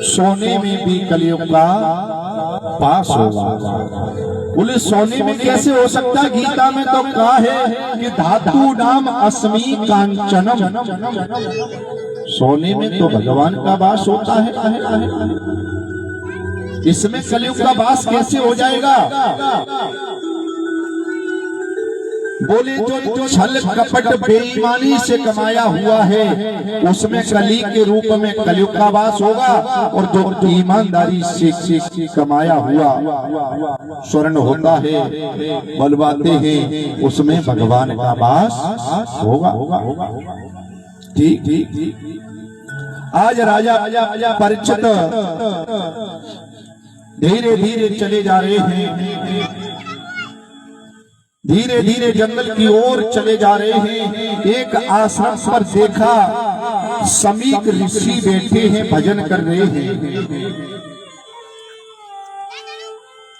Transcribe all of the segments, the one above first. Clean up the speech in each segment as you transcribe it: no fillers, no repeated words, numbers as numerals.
सोने में भी कलयुग का पास होगा। बोले सोने में कैसे हो सकता? गीता में तो कहा है कि धातु नाम अस्मि कांचनम, सोने में तो भगवान का वास होता है, इसमें कलयुग का वास कैसे हो जाएगा? बोले जो छल कपट बेईमानी से कमाया हुआ है उसमें कली के रूप में कलयुग का वास होगा, और जो ईमानदारी से कमाया हुआ स्वर्ण होता है, बलवाते हैं, उसमें भगवान का वास होगा। ठीक ठीक। आज राजा परीक्षित धीरे धीरे चले जा रहे हैं, धीरे धीरे जंगल की ओर चले जा रहे हैं। एक आश्रम पर देखा समीक ऋषि बैठे हैं, भजन कर रहे हैं।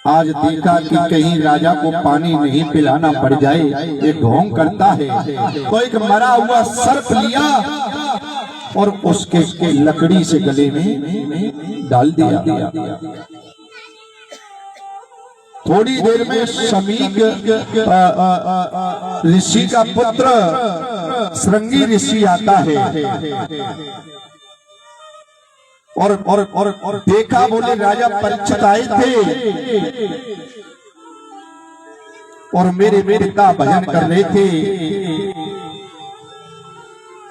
आज देखा कि कहीं राजा को पानी नहीं पिलाना पड़ जाए, ये ढोंग करता है, तो एक मरा हुआ सर्प लिया और उसके लकड़ी से गले में डाल दिया। थोड़ी देर में समीक ऋषि का पुत्र श्रृंगी ऋषि आता है और देखा, बोले राजा परीक्षित आए थे और मेरे पिता भजन कर रहे थे,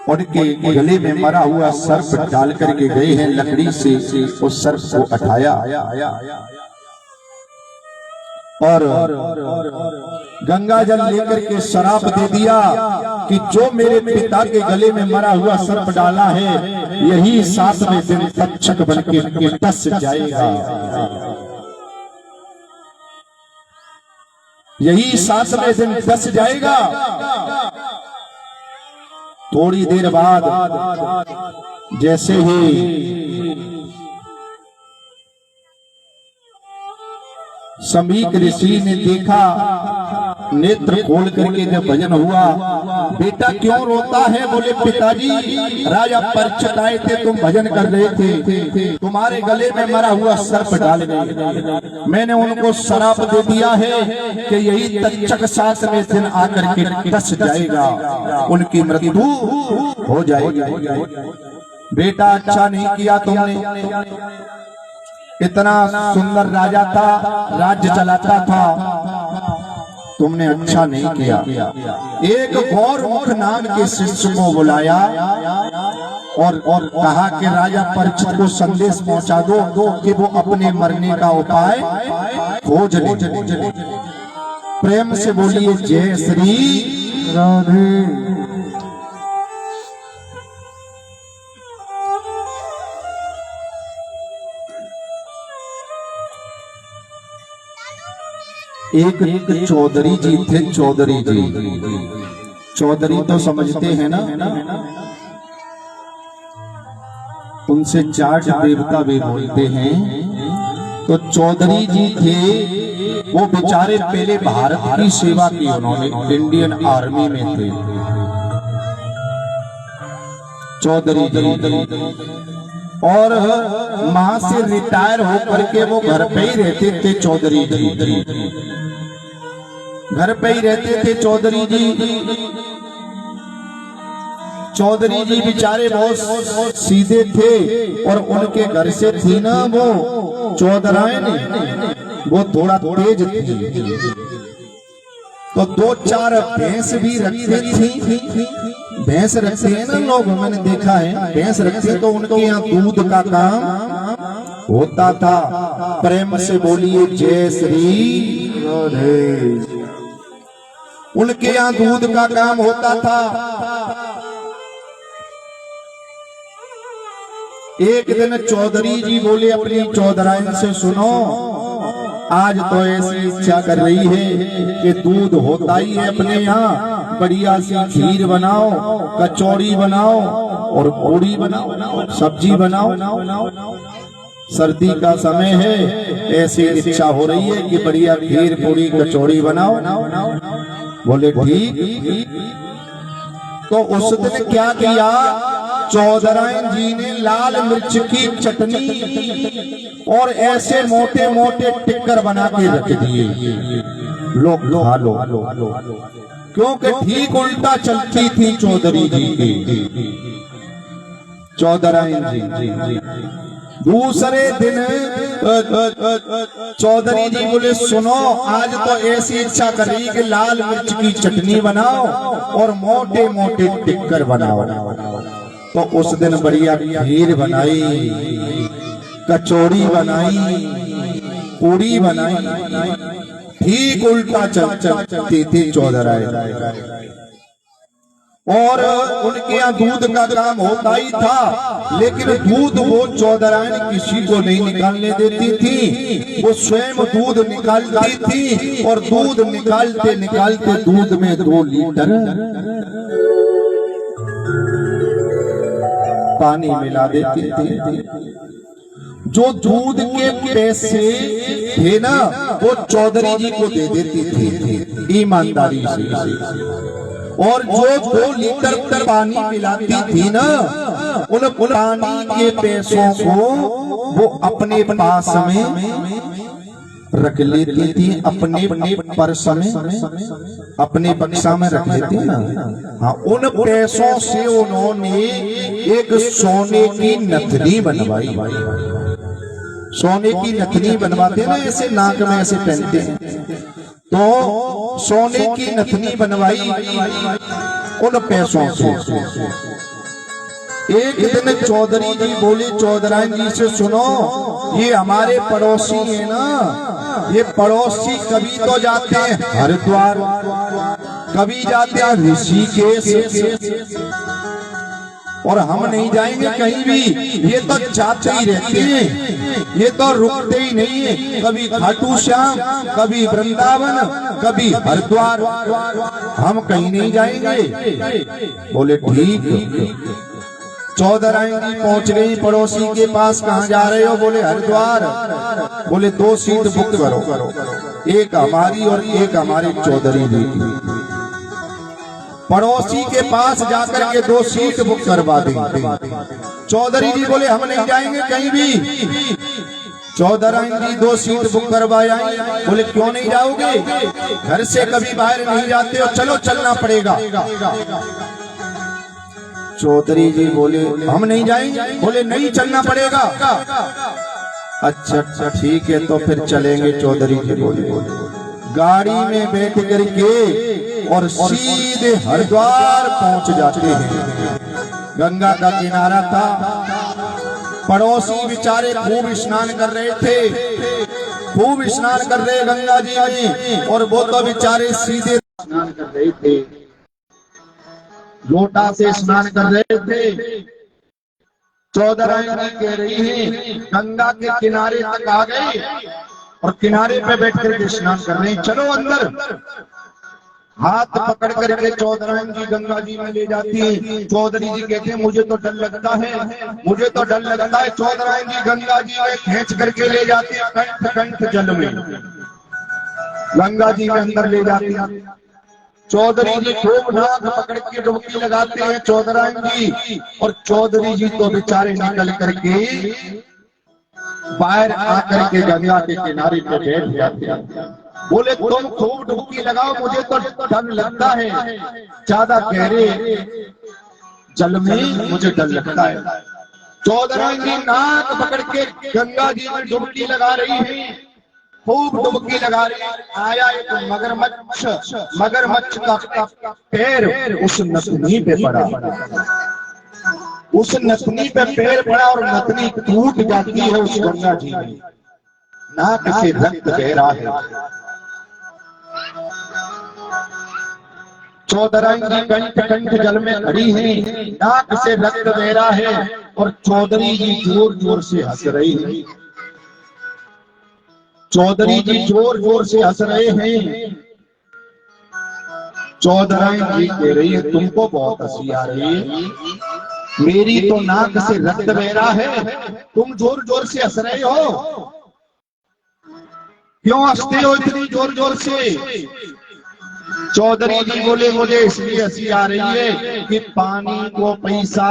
उनके गले में मरा हुआ सर्प डाल करके गए हैं, लकड़ी से उस सर्प को उठाया और गंगा जल लेकर के शराप दे दिया कि जो मेरे पिता के गले में मरा हुआ सर्प डाला है, यही 7वें दिन तक्षक बन के डस जाएगा, यही 7वें दिन डस जाएगा। थोड़ी देर बाद जैसे ही समीक ऋषि ने देखा, नेत्र खोल करके जब भजन हुआ, बेटा क्यों रोता है? बोले पिताजी राजा परीक्षित आए थे, तुम भजन कर रहे थे, तुम्हारे गले में मरा हुआ सर्प डाल गए, मैंने उनको शराप दे दिया है कि यही तक्षक 7वें दिन आकर के डस जाएगा, उनकी मृत्यु हो जाएगी। बेटा अच्छा नहीं किया तुमने, इतना सुंदर राजा था, राज्य चलाता था, तुमने अच्छा नहीं किया। एक गौरमुख नाम के शिष्य को बुलाया और कहा कि राजा परीक्षित को संदेश पहुंचा दो कि वो अपने मरने का उपाय खोज ले। प्रेम से बोलिए जय श्री राधे। एक चौधरी जी थे, चौधरी जी, चौधरी तो समझते हैं ना, उनसे जाट देवता भी बोलते हैं। तो चौधरी जी थे, वो बेचारे पहले भारत की सेवा की, उन्होंने इंडियन आर्मी में थे चौधरी जी, और वहां से रिटायर होकर के वो घर पे ही रहते थे। चौधरी जी घर पे ही रहते थे। चौधरी जी बेचारे बहुत सीधे थे, और उनके घर से थी ना वो चौधराएं, वो थोड़ा तेज थी, तो 2-4 भैंस भी रखते थी। भैंस रखते हैं ना लोग, मैंने देखा है, भैंस रखते तो उनके यहाँ दूध का काम होता था। प्रेम से बोलिए जय श्री राधे। उनके यहाँ दूध का काम होता था। एक दिन चौधरी जी बोले अपनी चौधराइन से, सुनो आज तो ऐसी इच्छा कर रही है कि दूध होता ही है अपने यहाँ, बढ़िया सी खीर बनाओ, कचौड़ी बनाओ और पूड़ी बनाओ, सब्जी बनाओ। सर्दी का समय है, ऐसी इच्छा हो रही है कि बढ़िया खीर पूड़ी कचौड़ी बनाओ। बोले ठीक। तो उस दिन क्या किया, चौधराइन जी ने लाल मिर्च की चटनी और ऐसे मोटे मोटे टिक्कर बना के रख दिए, लो खा लो। क्योंकि ठीक उल्टा चलती थी चौधरी जी की, चौधराइन जी। दूसरे दिन चौधरी जी बोले सुनो, आज तो ऐसी इच्छा कर रही कि लाल मिर्च की चटनी बनाओ और मोटे मोटे टिक्कर बनाओ। तो उस दिन बढ़िया खीर बनाई, कचौड़ी बनाई, पूड़ी बनाई। ठीक उल्टा चलती थी चौधराइन। और उनके यहाँ दूध का काम होता ही था, लेकिन दूध वो चौधराइन किसी को नहीं निकालने देती थी, वो स्वयं दूध निकालती थी। और दूध निकालते निकालते दूध में 2 लीटर पानी मिला देती थी। जो दूध के पैसे थे ना, वो चौधरी जी को दे देती थी ईमानदारी से। और जो 2 लीटर पानी मिलाती थी ना, उन पानी के पैसों को वो अपने पास में रख लेती थी, अपने पर्स में, अपने बक्सा में रख लेती ना। हाँ, उन पैसों से उन्होंने एक सोने की नथनी बनवाई। सोने की नथनी बनवाते ना, ऐसे नाक में ऐसे पहनते हैं, तो सोने की नथनी बनवाई उन पैसों से। एक दिन चौधरी जी बोले चौधराइन जी से, सुनो, ये हमारे पड़ोसी है ना, ये पड़ोसी कभी तो जाते हैं हरिद्वार, कभी जाते हैं ऋषिकेश, और हम नहीं जाएंगे कहीं भी। ये तो जाते ही रहते हैं, ये तो रुकते ही नहीं है। कभी खाटू श्याम, कभी वृंदावन, कभी हरिद्वार, हम कहीं नहीं जाएंगे। बोले ठीक। चौधराइन जी पहुंच गई पड़ोसी के पास। कहाँ जा रहे हो? बोले हरिद्वार। बोले 2 सीट बुक करो, एक हमारी और एक हमारे चौधरी जी की। पड़ोसी के पास जाकर के 2 सीट बुक करवा दी। चौधरी जी बोले हम नहीं जाएंगे कहीं भी। चौधराइन जी 2 सीट बुक करवाया। बोले क्यों नहीं जाओगे? घर से कभी बाहर नहीं जाते हो, चलो चलना पड़ेगा। चौधरी जी बोले हम नहीं जाएंगे। बोले नहीं, चलना पड़ेगा। अच्छा ठीक है, तो फिर चलेंगे। चौधरी जी बोले गाड़ी में बैठ करके और सीधे हरिद्वार पहुंच जाते हैं। गंगा का किनारा था, पड़ोसी बेचारे खूब स्नान कर रहे थे, खूब स्नान कर रहे गंगा जी में, और वो तो बेचारे सीधे स्नान कर रहे थे, लोटा से स्नान कर रहे थे। चौधराइन कह रही है गंगा के किनारे तक आ गए और किनारे पे बैठ कर स्नान कर रहे हैं, चलो अंदर। हाथ पकड़ करके चौधराइन जी गंगा जी में ले जाती है। चौधरी जी कहते हैं मुझे तो डर लगता है, मुझे तो डर लगता है। चौधराइन जी गंगा जी में खींच करके ले जाती है, कंठ कंठ जल में गंगा जी में अंदर ले जाती है। चौधरी जी खूब नाक पकड़ के डुबकी लगाते हैं चौधराइन जी, और चौधरी जी तो बेचारे निकल करके बाहर आकर के गंगा के किनारे पे बैठ जाते हैं। बोले तुम खूब डुबकी लगाओ, मुझे तो डर लगता है, ज्यादा गहरे जल में मुझे डर लगता है। चौधराइन जी नाक पकड़ के गंगा जी में डुबकी लगा रही है, खूब डुबकी लगा रही है। आया एक मगरमच्छ का पैर उस नथनी पे पड़ा, उस नथनी पे पैर पड़ा और नथनी टूट जाती है उस गंगा जी में। नाक से रक्त बह रहा है। चौधराइन जी कंठ कंठ जल में खड़ी हैं, नाक से रक्त बह रहा है, और चौधरी जी जोर जोर से हंस रही है। चौधरी जी जोर जोर से हंस रहे हैं। चौधराइन जी कह रही है तुमको बहुत हंसी आ रही है, मेरी तो नाक से रक्त बह रहा है, तुम जोर जोर से हंस रहे हो, क्यों हंसते हो इतनी जोर जोर से? चौधरी जी बोले मुझे इसलिए हंसी आ रही है कि पानी को पैसा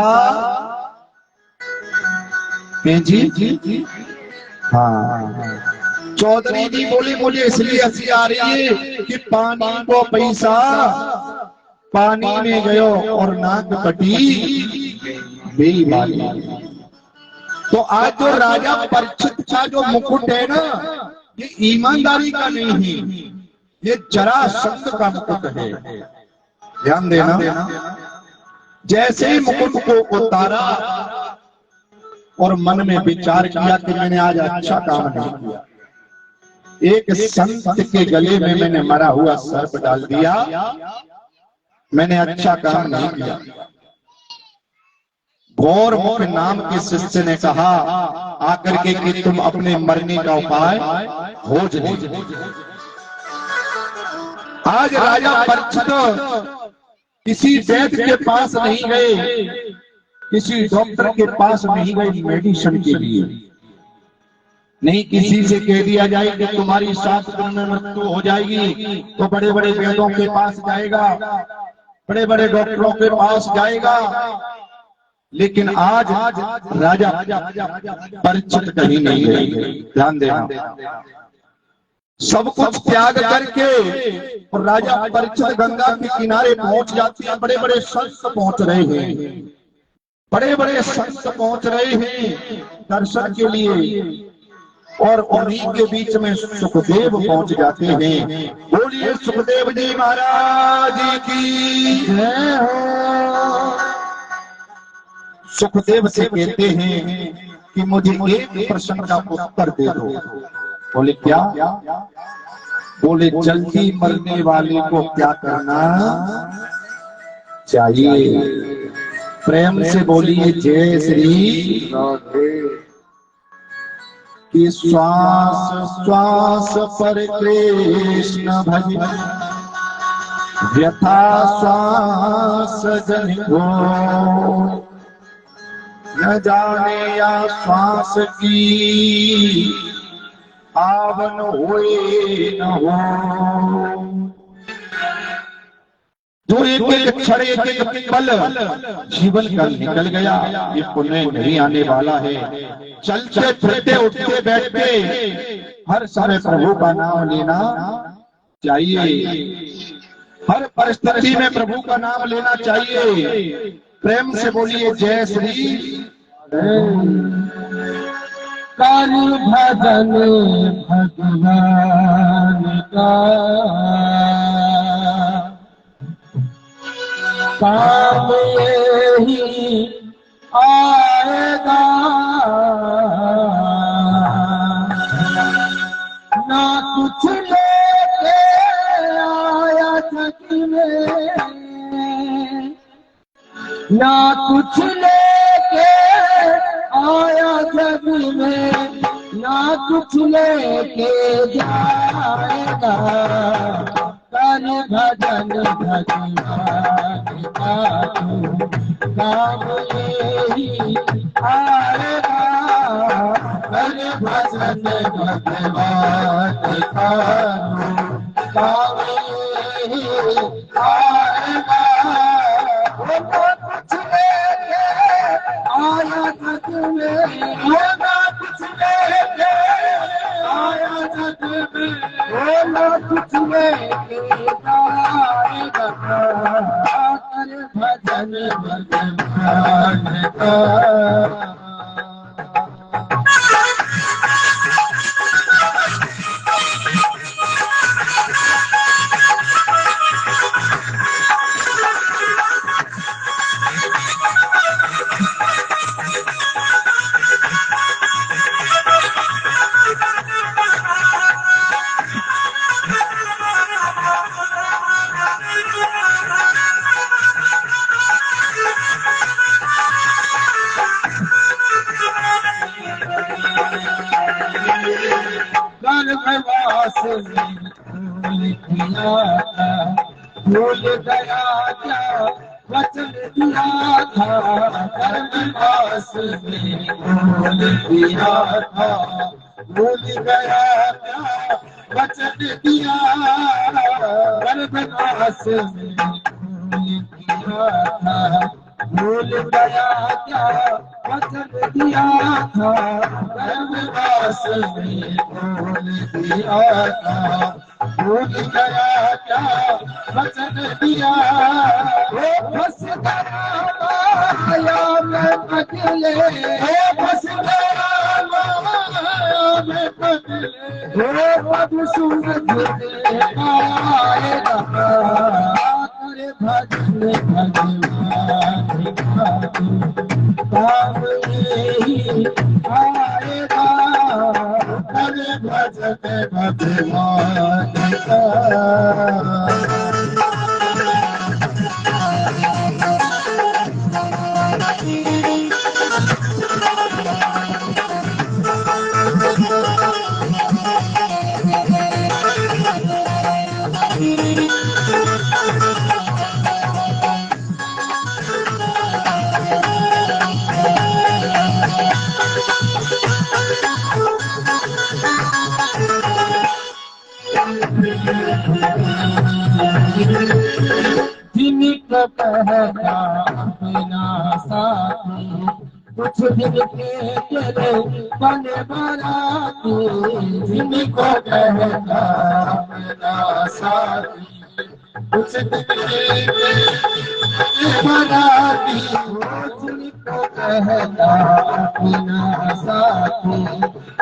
जी हाँ। चौधरी जी बोले मुझे इसलिए हंसी आ रही है कि पानी को पैसा पानी में गयो और नाक कटी बेईमानी। तो आज जो राजा परीक्षित का जो मुकुट है ना, ये ईमानदारी का नहीं है, ये जरासंध का मुकुट है। ध्यान देना। जैसे ही मुकुट को उतारा और मन में विचार किया कि मैंने आज अच्छा काम नहीं किया, एक संत के गले में मैंने मरा हुआ सर्प डाल दिया, मैंने अच्छा काम नहीं किया। गौरमुख नाम के शिष्य ने कहा आकर के कि तुम अपने मरने का उपाय खोज लो। आज राजा परीक्षित किसी वैद्य के पास नहीं गए, किसी डॉक्टर के पास नहीं गए मेडिसिन के लिए। नहीं किसी से कह दिया जाए कि तुम्हारी 7 दिन में मृत्यु हो जाएगी तो बड़े बड़े वैद्यों के पास जाएगा, बड़े बड़े डॉक्टरों के पास जाएगा। लेकिन आज राजा परीक्षित कहीं नहीं गए। ध्यान देना। सब कुछ त्याग करके और राजा परीक्षित गंगा के किनारे पहुंच जाते हैं। बड़े बड़े संत पहुंच रहे हैं, बड़े बड़े संत पहुंच रहे हैं दर्शन के लिए, और उन्हीं के बीच में सुखदेव पहुंच जाते हैं। बोलिए सुखदेव जी महाराज की जय हो। सुखदेव से कहते हैं कि मुझे एक प्रश्न का उत्तर दे दो। बोले क्या? बोले जल्दी मरने वाले को क्या करना चाहिए? प्रेम से बोलिए जय श्री राधे। कि श्वास श्वास पर कृष्ण भज, व्यथा श्वास जन हो, न जाने या श्वास की आवन होए न हो। जो एक एक क्षण एक एक पल जीवन का निकल गया, ये पुण्य नहीं आने वाला है। चलते फिरते उठते बैठते हर समय प्रभु का नाम लेना चाहिए, हर परिस्थिति में प्रभु का नाम लेना चाहिए। प्रेम से बोलिए जय श्री। कर भजन भगवान का, काम यही आएगा, ना कुछ लेके आया जग में, ना कुछ लेके आया जग में, ना कुछ लेके जाएगा। कर भजन भगवान का, काम यही आएगा। कर भजन भगवान का, काम यही आएगा। कुछ लेके आया जग में, ना कुछ लेके आया जग में, ना कुछ लेके जाएगा। कर भजन भगवान का। गर्भवास में भूल गया क्या वचन दिया था। गर्भवास में भूल गया था, भूल गया क्या वचन दिया, गर्भवास में किया था, भूल गया क्या वचन दिया था, गर्भवास में भूल दिया था, भूल गया क्या वचन दिया, वो फंस गया माया में बदले, वो फंस गया माया में बदले, वो अब सूरज आएगा, करे भजन भगवान काम यही आएगा, करे भजन भगवान का। जिनको कहना बिना साथी, कुछ दिन के तेरे बन बाराती, जिनको कहना बिना साथी, कुछ दिन के बाराती, जिनको कहना बिना साथी,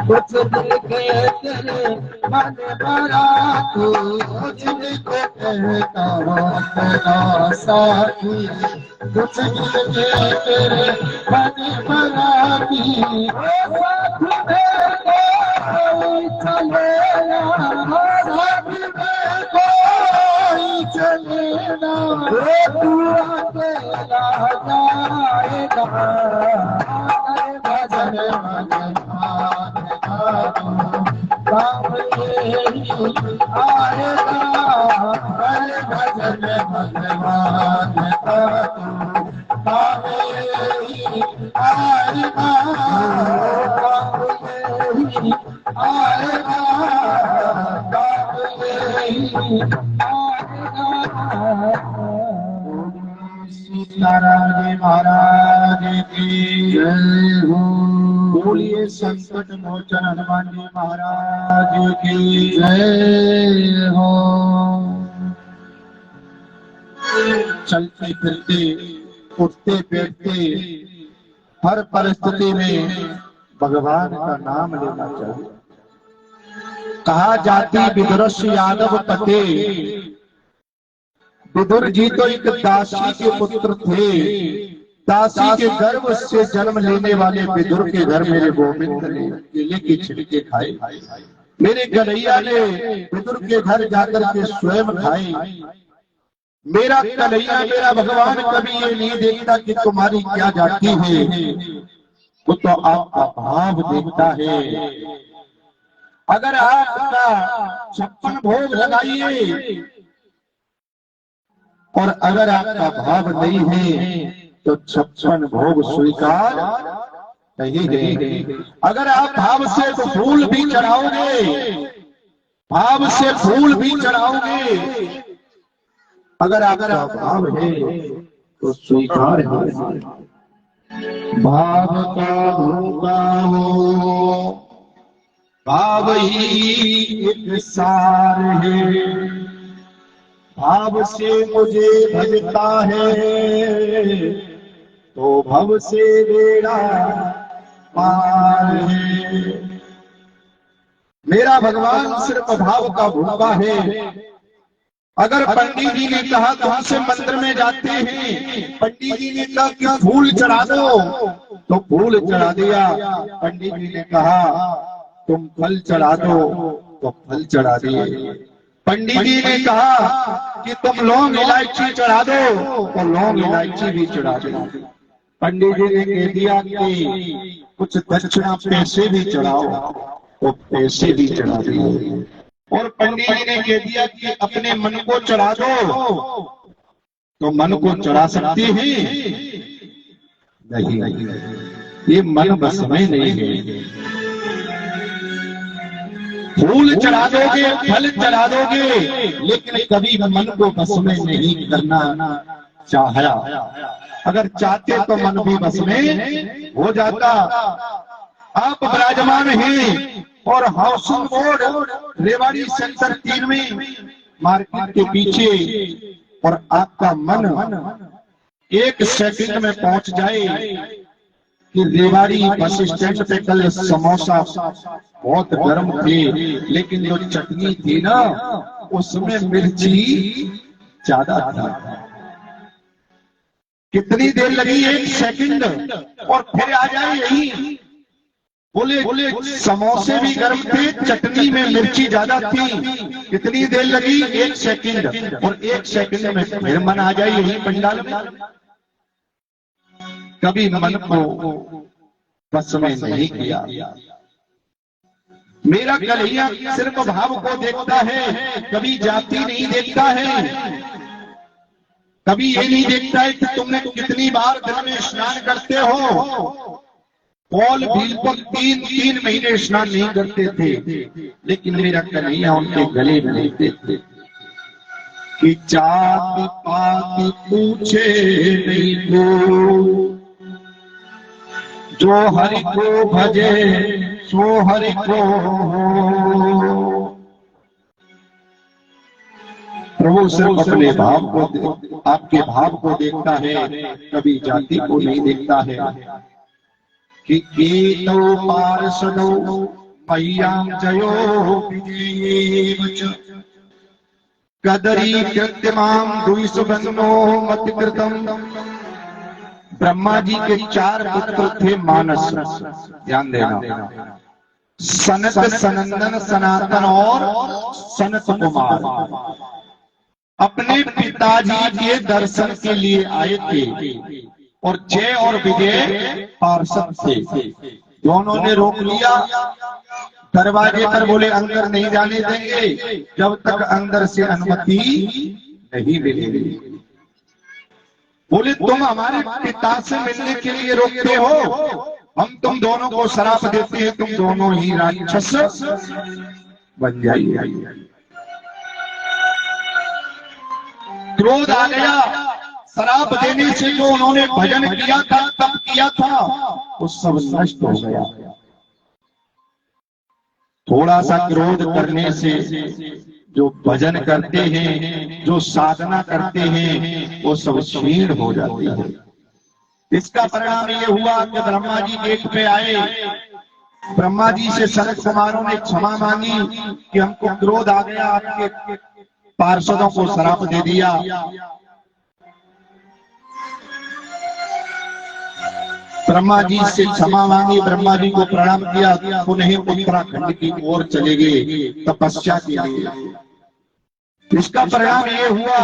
कुछ दिन के तेरे मन बाराती, जिनको कहता अपना साथी, कुछ दिन के तेरे मन बाराती, साथ में कोई चलेगा, साथ में कोई चलेगा, तू अकेला जाएगा, भजन भगवान काम यही आएगा, करे भजन भगवान का काम यही आएगा, काम यही आएगा, काम यही आएगा। सीताराम जी महाराज की जय हो। बोलिए संकट मोचन हनुमान जी महाराज की जय हो। चलते फिरते उठते बैठते हर परिस्थिति में भगवान का नाम लेना चाहिए। कहा जाती विदुरस्य यादव पते, विदुर जी तो एक दासी के पुत्र थे, दासी के गर्भ से जन्म लेने वाले विदुर के घर मेरे गोविंद ने केले के छिलके खाए, मेरे कन्हैया ने विदुर के घर जाकर के स्वयं खाए। मेरा कन्हैया मेरा भगवान कभी ये नहीं देखता कि तुम्हारी क्या जाति है, वो तो आपका भाव देखता है। अगर आपका 56 भोग लगाइए और अगर आपका भाव नहीं है तो 56 भोग स्वीकार नहीं है। अगर आप भाव से तो फूल भी चढ़ाओगे, भाव से फूल भी चढ़ाओगे, अगर आपका भाव है तो स्वीकार है। भाव का भूखा हो, भाव ही एक सार है, भाव से मुझे भजता है तो भव से बेड़ा पार है। मेरा भगवान सिर्फ भाव का भूखा है। अगर पंडित जी ने कहा तुमसे मंदिर में जाते हैं, पंडित जी ने कहा कि फूल चढ़ा दो तो फूल चढ़ा दिया, पंडित जी ने कहा तुम फल चढ़ा दो तो फल चढ़ा दिए, पंडित जी ने कहा कि तुम लौंग इलायची चढ़ा दो तो लौंग इलायची भी चढ़ा दो, पंडित जी ने कह दिया कि कुछ दक्षिणा पैसे भी चढ़ाओ तो पैसे भी चढ़ा दिए, और पंडित जी ने कह दिया कि अपने मन को चढ़ा दो तो मन को चढ़ा सकते हैं नहीं, ये मन बस में नहीं है। फूल चढ़ा दोगे, फल चढ़ा दोगे, लेकिन कभी मन को बस में नहीं करना चाहा। अगर चाहते तो मन भी बस में हो जाता। आप विराजमान हैं और हाउसिंग बोर्ड रेवाड़ी सेक्टर 3 में मार्केट के पीछे, और आपका मन एक सेकंड में पहुंच जाए कि रेवाड़ी बस स्टैंड पे कल समोसा बहुत गर्म थे, लेकिन जो चटनी थी ना उसमें मिर्ची ज्यादा था। कितनी देर लगी? 1 सेकंड, और फिर आ जाए यही बोले समोसे भी गर्म थे, चटनी में मिर्ची ज्यादा थी। कितनी देर लगी? 1 सेकंड, और 1 सेकंड में फिर मन आ जाए यही पंडाल में। कभी मन को बस में नहीं किया। मेरा कन्हैया सिर्फ भाव को देखता है, कभी जाति नहीं देखता है। कभी ये नहीं देखता है कि तुमने कितनी बार दिन में स्नान करते हो। पॉल बिल्कुल 3 महीने स्नान नहीं करते थे, लेकिन मेरा कन्हैया उनके गले में लेते थे कि जाति पाति पूछे नहीं को, जो हरि को भजे सो हरि को। प्रभु सिर्फ अपने भाव को, आपके भाव को देखता है, कभी जाति को नहीं देखता है। कि कीतो पार्षदो मह्यां जयो विजयेवच, कदरी कृत्यमां दुईसुबन्नो मतिकृतम्। ब्रह्मा जी के 4 पुत्र थे मानस, ध्यान देना, सनत, सनंदन, सनातन और सनत कुमार। अपने पिताजी के दर्शन के लिए आए थे, और जय और विजय पार्षद थे। दोनों ने रोक लिया दरवाजे पर, बोले अंदर नहीं जाने देंगे जब तक अंदर से अनुमति नहीं मिलेगी। बोले तुम हमारे पिता से मिलने के लिए रोकते हो, हम तुम दोनों को शराप देते हैं, तुम दोनों ही राक्षस बन जाइए। क्रोध आ गया, शराप देने से जो उन्होंने भजन किया था, तप किया था, वो सब नष्ट हो गया। थोड़ा सा क्रोध करने से जो भजन करते हैं, जो साधना करते हैं, वो सब क्षीण हो जाती है। इसका परिणाम ये हुआ कि ब्रह्मा जी गेट पे आए। ब्रह्मा जी से सनत कुमारों ने क्षमा मांगी कि हमको क्रोध आ गया, आपके पार्षदों को शराप दे दिया। ब्रह्मा जी से क्षमा मांगी, ब्रह्मा जी को प्रणाम किया, पुनः उत्तराखंड की ओर चले गए तपस्या के लिए। इसका परिणाम ये हुआ,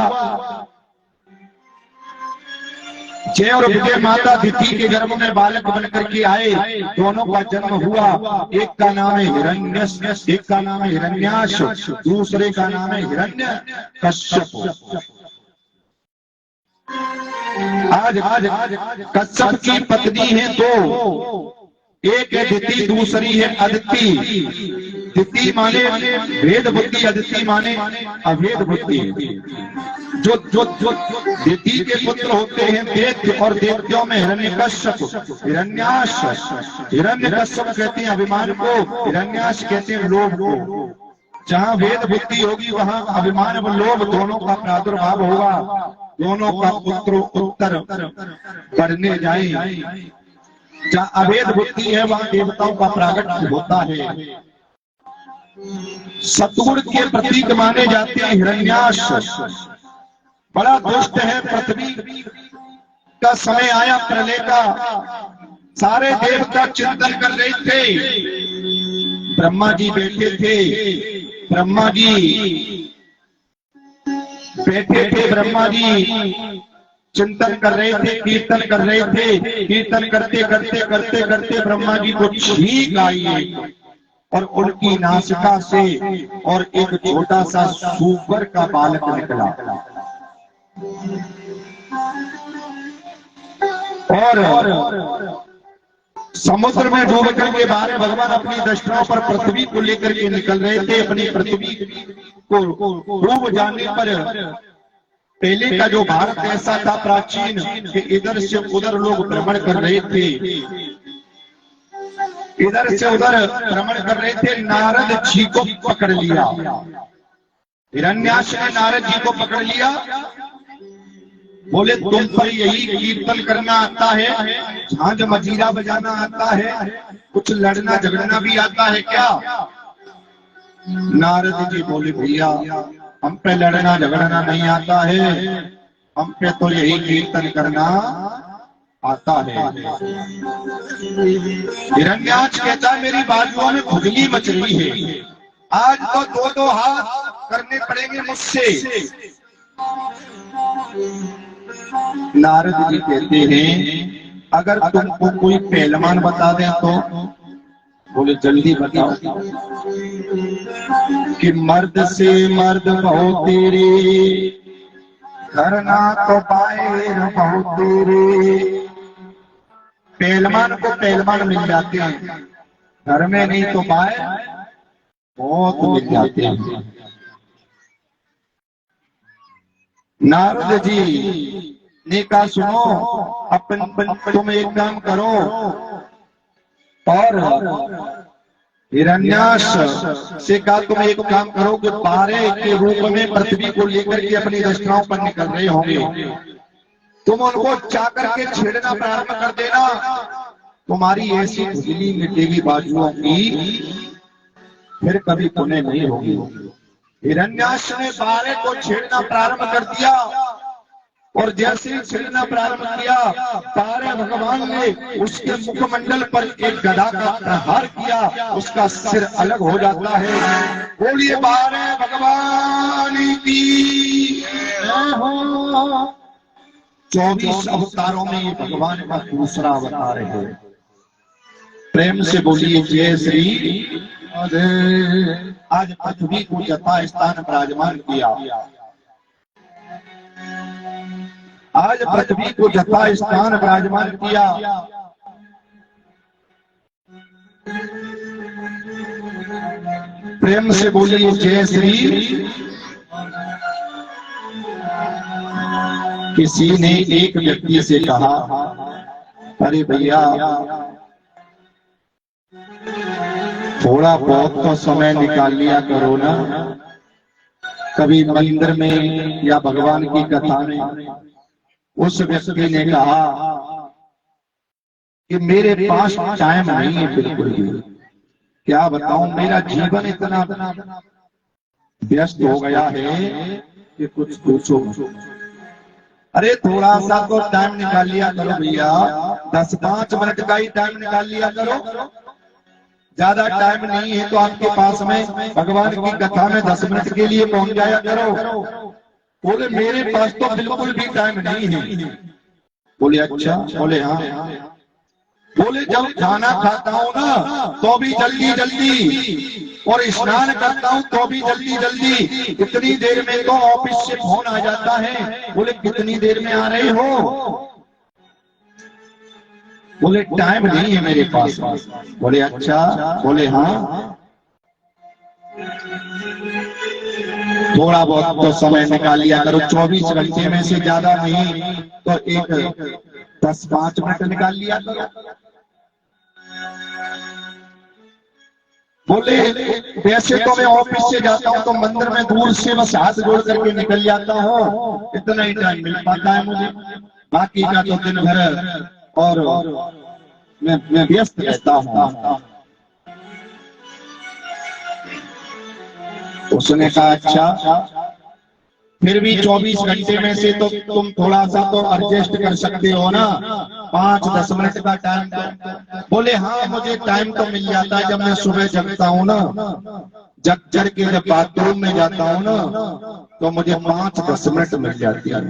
जय और विजय माता दिति के गर्भ में बालक बनकर के आए। दोनों का जन्म हुआ, एक का नाम है हिरण्यस, एक का नाम है हिरण्याक्ष, दूसरे का नाम है हिरण्यकश्यप। आज कश्यप की पत्नी है 2, एक है दिति, दूसरी है अदिति। दिति माने भेद बुद्धि, अदिति माने अभेद बुद्धि। जो जो जो दिति के पुत्र होते हैं दैत्य, और दैत्यों में हिरण्यकश्यप, हिरण्याक्ष। हिरण्यकश्यप कहते हैं अभिमान को, हिरण्याक्ष कहते हैं लोभ को। जहाँ भेद बुद्धि होगी वहाँ अभिमान व लोभ दोनों का प्रादुर्भाव होगा, दोनों का उत्तर बढ़ने जाए। जहाँ अभेद बुद्धि है वहाँ देवताओं का प्रागट्य होता है। सतगुण के प्रतीक माने जाते हैं हिरण्याक्ष। बड़ा दुष्ट है। पृथ्वी का समय आया प्रलय का, सारे देवता चिंतन कर रहे थे। ब्रह्मा जी बैठे थे, ब्रह्मा जी बैठे थे, ब्रह्मा जी चिंतन कर रहे थे, कीर्तन कर रहे थे। कीर्तन करते करते करते करते ब्रह्मा जी को छींक आई, और उनकी नासिका से और एक छोटा सा सूअर का बालक निकला। और समुद्र में डूब करके बाहर भगवान अपनी दृष्टाओं पर पृथ्वी को लेकर के निकल रहे थे। अपनी पृथ्वी को डूब जाने पर पहले का जो भारत ऐसा था प्राचीन कि इधर से उधर लोग भ्रमण कर रहे थे, इधर से उधर भ्रमण कर रहे थे। नारद जी को पकड़ लिया, हिरण्याक्ष ने नारद जी को पकड़ लिया। बोले तुम पर यही कीर्तन करना आता है, झांझ मजीरा बजाना आता है, कुछ लड़ना झगड़ना भी आता है क्या? नारद जी बोले भैया हम पे लड़ना झगड़ना नहीं आता है, हम पे तो यही कीर्तन करना आता है। हिरण्याक्ष कहता है मेरी बाजुओं में खुजली मच रही है, आज तो दो दो हाथ करने पड़ेंगे मुझसे। नारद जी कहते हैं अगर तुमको कोई पहलवान बता दे तो? बोले जल्दी बताओ। कि मर्द से मर्द बहुत तेरे, करना तो बाहर बहुत तेरे। पहलवान को पहलवान मिल जाते हैं, घर में नहीं तो बाहर बहुत मिल जाते हैं। नारद जी ने कहा सुनो अपन तुम एक काम करो, और हिरण्याक्ष से कहा तुम एक काम करो कि पारे के रूप में पृथ्वी को लेकर के अपनी दृष्टाओं पर निकल रहे होंगे, तुम उनको चाकर के छेड़ना प्रारंभ कर देना, तुम्हारी ऐसी खुजली मिटेगी बाजुओं की, फिर कभी पुण्य नहीं होगी। हिरण्याक्ष ने पारे को छेड़ना प्रारंभ कर दिया, और जैसे ही छेड़ना प्रारंभ किया पारे भगवान ने उसके मुखमंडल पर एक गदा का प्रहार किया, उसका सिर अलग हो जाता है। बोलिए पारे भगवान की। 24 अवतारों में ये भगवान का दूसरा अवतार है। प्रेम से बोलिए जय श्री। आज पृथ्वी को यथा स्थान विराजमान किया, आज पृथ्वी को यथा स्थान विराजमान किया। प्रेम से बोलिए जय श्री। किसी ने एक व्यक्ति से कहा अरे भैया थोड़ा बहुत तो समय निकाल लिया करो ना, कभी मंदिर में या भगवान की कथा में। उस व्यक्ति ने कहा कि मेरे पास टाइम नहीं है बिल्कुल भी, क्या बताऊं मेरा जीवन इतना व्यस्त हो गया है कि कुछ पूछो। अरे थोड़ा सा तो टाइम निकाल लिया करो भैया, 10-5 मिनट का ही टाइम निकाल लिया करो, ज्यादा टाइम नहीं है तो आपके पास में भगवान की कथा में 10 मिनट के लिए पहुंच जाया करो। बोले मेरे पास तो बिल्कुल भी टाइम नहीं है। बोले अच्छा? बोले हाँ। बोले जब खाना खाता हूँ ना तो भी जल्दी जल्दी, और स्नान करता हूँ तो भी जल्दी जल्दी, इतनी देर में तो ऑफिस से फोन आ जाता है। बोले कितनी देर में आ रहे हो? बोले टाइम नहीं है मेरे पास। बोले अच्छा? बोले हाँ। थोड़ा बहुत तो समय निकाल लिया करो, 24 घंटे में से ज्यादा नहीं तो एक 10-5 मिनट निकाल लिया करो। बोले वैसे तो मैं ऑफिस से जाता हूँ तो मंदिर में दूर से बस हाथ जोड़ करके निकल जाता हूँ, इतना ही टाइम मिल पाता है मुझे, बाकी का तो दिन भर और मैं व्यस्त रहता हूँ। उसने कहा अच्छा फिर भी 24 घंटे में से तो तुम थोड़ा सा तो एडजस्ट कर सकते हो ना, 5-10 मिनट का टाइम। बोले हाँ मुझे टाइम तो मिल जाता है, जब मैं सुबह जगता हूँ ना, जग के जब बाथरूम में जाता हूँ ना तो मुझे 5-10 मिनट मिल जाती है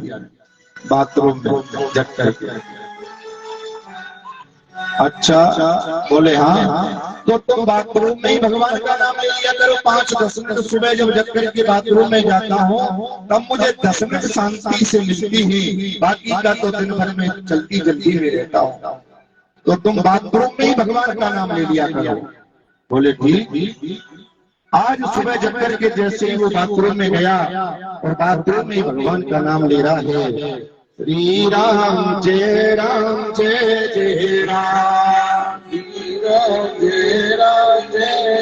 बाथरूम में जग करके। अच्छा? बोले हाँ। तो तुम बाथरूम में ही भगवान का नाम ले लिया करो 5-10 मिनट। सुबह जब जग करके बाथरूम में जाता हूँ तब मुझे 10 मिनट शांति से मिलती है, बाकी का तो दिन भर में चलती जल्दी में रहता हूँ। तो तुम बाथरूम में ही भगवान का नाम ले लिया करो। बोले ठीक। आज सुबह जग करके जैसे ही वो बाथरूम में गया और बाथरूम में ही भगवान का नाम ले रहा है, श्री राम जय जय राम, श्री राम जय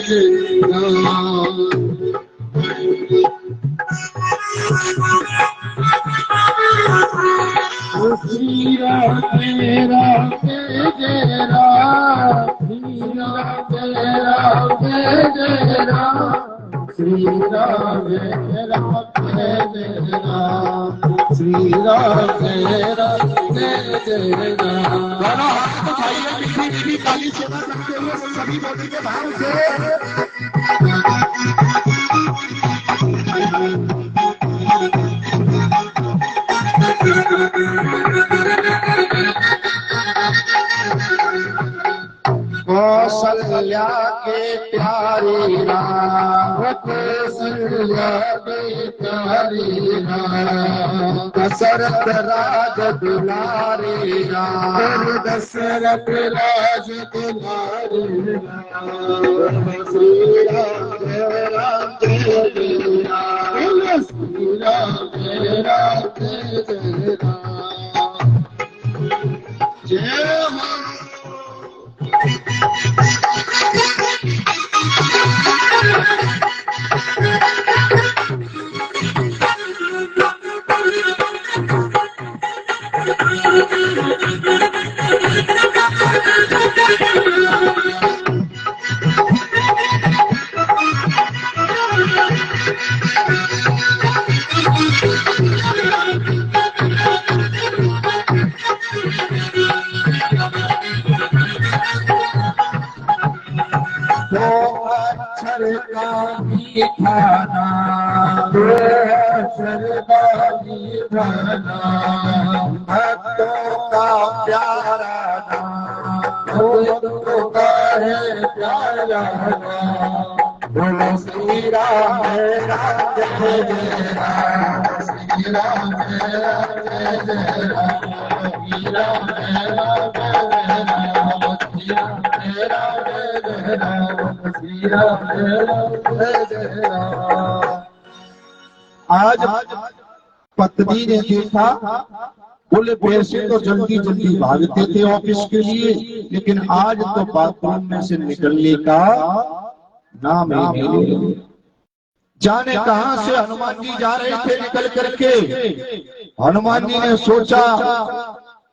जय राम। श्री राम जय जय राम, श्री राम जय राम, श्री राम जय राम, श्री राम जय राम। दोनों हाथ उठाइए, मीठी मीठी काली सेवा करते हुए सभी बोलेंगे भाव से। कौशल्या के प्यारे राम, कौशल्या के प्यारे राम, दशरथ राज दुलारे राम, दशरथ राज दुलारे राम, श्री राम जय राम, श्री राम जय राम। जय हो। अक्षर का मीठा नाम, अक्षर का मीठा नाम, भक्तों का प्यारा नाम, भक्तों का है प्यारा नाम। बोलो श्री राम जय राम, श्री राम जय राम, श्री राम जय राम, श्री राम जय राम, श्री राम जय राम। आज पत्नी ने देखा, बोले पैसे तो जल्दी जल्दी भागते थे ऑफिस के लिए, लेकिन आज तो बाथरूम में से निकलने का नाम ही नहीं। जाने कहां से हनुमान जी जा रहे थे निकल करके। हनुमान जी ने सोचा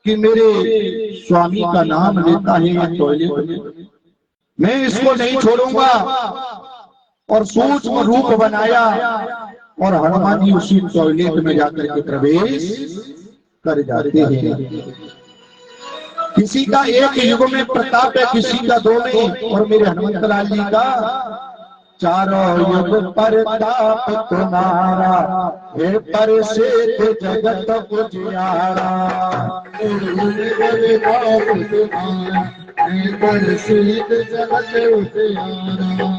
कि मेरे स्वामी का नाम लेता है ये टॉयलेट में, मैं इसको नहीं छोड़ूंगा। और सूक्ष्म रूप बनाया और हनुमान जी उसी टॉयलेट में जाकर के प्रवेश कर जाते हैं। किसी का एक युग में प्रताप है, किसी का दो में, और मेरे हनुमंत लाल जी का चारों युग प्रताप तुम्हारा, हे प्रसिद्ध जगत उजियारा। प्रसिद्ध जगत उजियारा,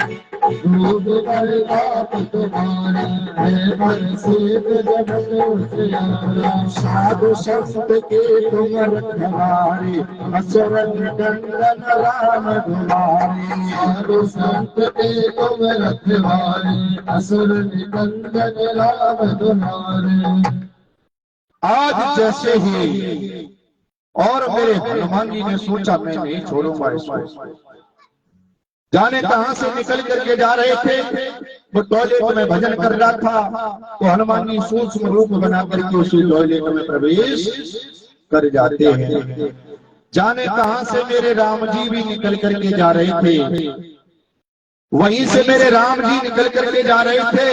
रूप प्रताप तुम्हारा, हे प्रसिद्ध जगत उजियारा। साधु संत के तुम रखवारे, असुरन नंदन राम दुलारे। साधु संत के तुम रखवारे, असुरन नंदन राम दुलारे। आज जैसे ही और मेरे हनुमान जी ने सोचा मैं नहीं छोड़ूंगा इसको। जाने कहां से निकल करके जा रहे थे, वो टॉयलेट में भजन कर रहा था, तो हनुमान जी सूक्ष्म रूप बना करके उसी टॉयलेट में प्रवेश कर जाते हैं। जाने कहां से मेरे राम जी भी निकल करके जा रहे थे, वहीं से मेरे राम जी निकल करके जा रहे थे,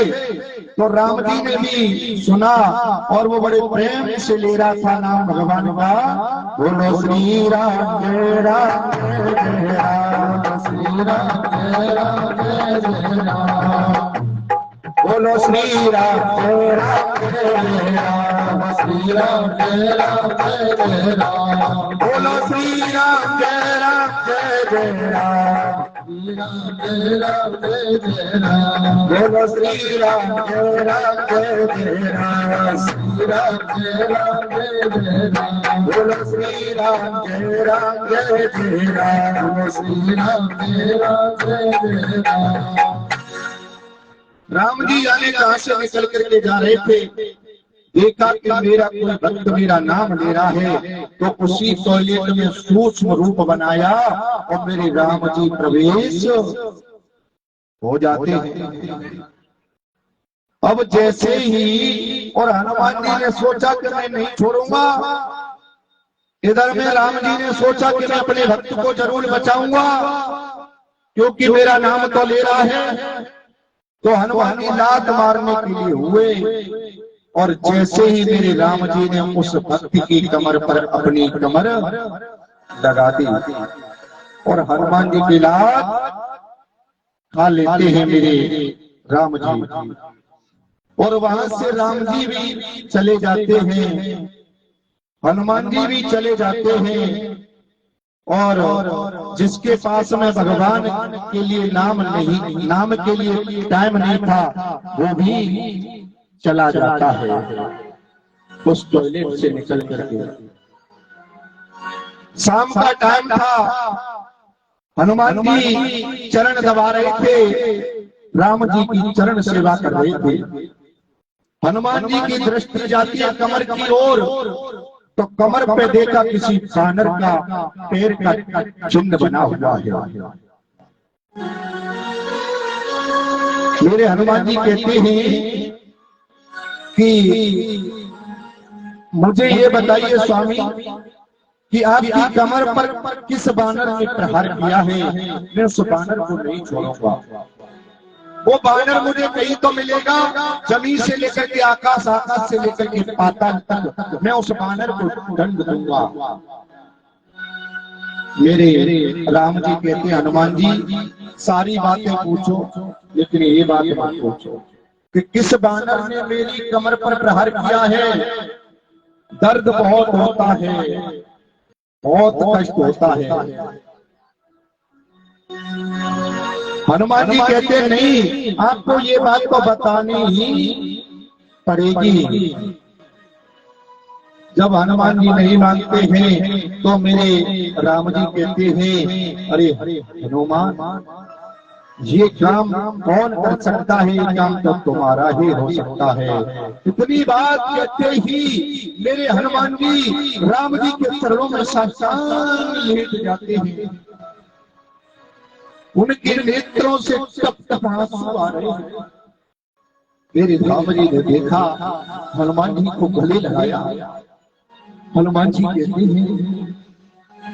तो राम जी ने भी सुना और वो बड़े प्रेम से ले रहा था नाम भगवान का। बोलो श्री राम जय राम, श्री राम जय राम, बोलो श्री राम जय राम जय राम, श्री राम जय राम जय राम, बोलो श्री राम जय राम जय राम, श्री राम जय राम जय राम, बोलो श्री राम जय राम जय राम, श्री राम जय राम जय राम, बोलो श्री राम जय राम जय राम, श्री राम जय राम जय राम। राम जी जाने कहां से निकल करके जा रहे थे, देखा कि मेरा कोई भक्त मेरा नाम ले रहा है, तो उसी टॉयलेट में सूक्ष्म रूप बनाया और मेरे राम जी प्रवेश हो जाते हैं। अब जैसे ही और हनुमान जी ने सोचा कि मैं नहीं छोड़ूंगा, इधर में राम जी ने सोचा कि मैं अपने भक्त को जरूर बचाऊंगा क्योंकि मेरा नाम तो ले रहा है। तो हनुमान जी लात मारने के लिए हुए और जैसे ही मेरे राम जी ने उस भक्त की कमर पर अपनी कमर लगा दी और हनुमान जी की लात खा लेते हैं मेरे राम जी, और वहां से राम जी भी चले जाते हैं, हनुमान जी भी चले जाते हैं, और जिसके पास में भगवान के लिए नाम के लिए टाइम नहीं था वो भी चला जाता है उस टॉयलेट से निकल करके। शाम का टाइम था, हनुमान जी चरण दबा रहे थे, राम जी की चरण सेवा कर रहे थे। हनुमान जी की दृष्टि जाती है कमर की ओर, तो कमर पे देखा किसी बानर का पैर का चिन्ह बना हुआ है। मेरे हनुमान जी कहते हैं कि मुझे ये बताइए स्वामी कि आपकी कमर पर किस बानर ने प्रहार किया है, मैं उस बानर को नहीं छोड़ूंगा। वो बानर मुझे कहीं तो मिलेगा, जमीन से लेकर के आकाश, आकाश से लेकर के पाताल तक मैं उस बानर को दंड दूंगा। मेरे राम जी कहते हनुमान जी सारी बातें पूछो लेकिन ये बात मत पूछो कि किस बानर ने मेरी कमर पर प्रहार किया है। दर्द बहुत होता है, बहुत कष्ट होता है। हनुमान जी कहते नहीं, आपको ये बात तो बतानी ही पड़ेगी। जब हनुमान जी नहीं मानते हैं तो मेरे राम जी कहते हैं अरे हनुमान ये काम कौन कर सकता है, ये काम तो तुम्हारा ही हो सकता है। इतनी बात कहते ही मेरे हनुमान जी राम जी के चरणों में साष्टांग लेट जाते हैं। उनके नेत्रों से टप टप आंसू आ रहे हैं। मेरे राम जी ने देखा, हनुमान जी को गले लगाया। हनुमान जी कहते हैं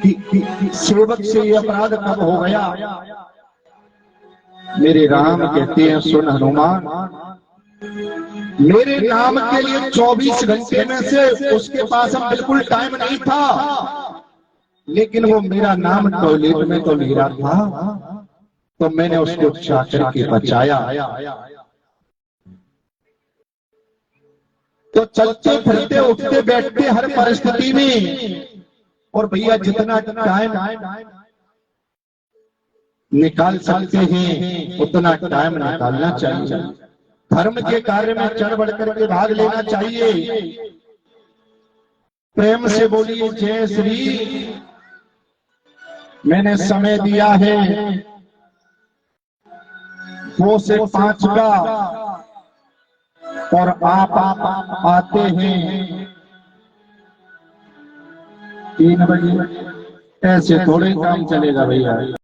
कि सेवक से ये अपराध कब हो गया। मेरे राम कहते हैं सुन हनुमान, मेरे नाम के लिए 24 घंटे में से उसके पास हम बिल्कुल टाइम नहीं था, लेकिन वो मेरा नाम टॉयलेट में तो ले रहा था तो मैंने उसको चाकर के बचाया। तो चलते फिरते उठते बैठते हर परिस्थिति में, और भैया जितना टाइम निकाल सकते हैं उतना टाइम निकालना चाहिए। धर्म के कार्य में चढ़ बढ़ करके भाग लेना चाहिए। प्रेम से बोलिए जय श्री। मैंने समय दिया है 2 से 5 का, और आप आते हैं 3 बजे। ऐसे थोड़े काम चलेगा भैया।